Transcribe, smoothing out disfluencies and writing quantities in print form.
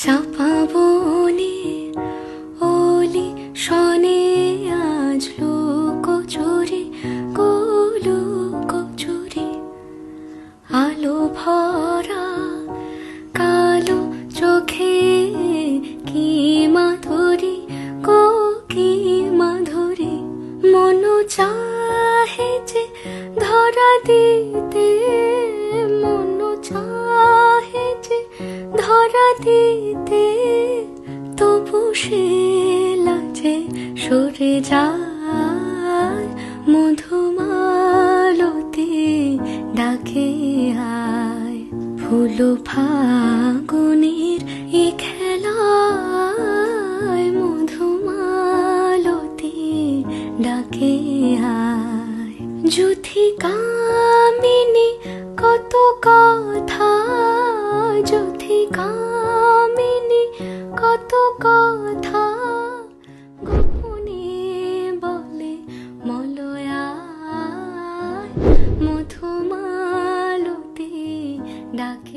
চাপা বনে ওলি শনে আজ লুকোচুরি লুকোচুরি আলো ভরা কালো চোখে কি মাধুরী কি মাধুরী মন চাহে যে ধরা দিতে মন চাহে যে ধরা দিতে তবু সে লাজে সরে যায় মধুমালতি ডাকে আয় ফুল ফাগুনের এ খেলায় মধুমালতি ডাকে আয় যুথি কামিনী কত কথা যুথি কামিনী কত কথা গোপনে বলে মলয়ায় মধুমালতি ডাকে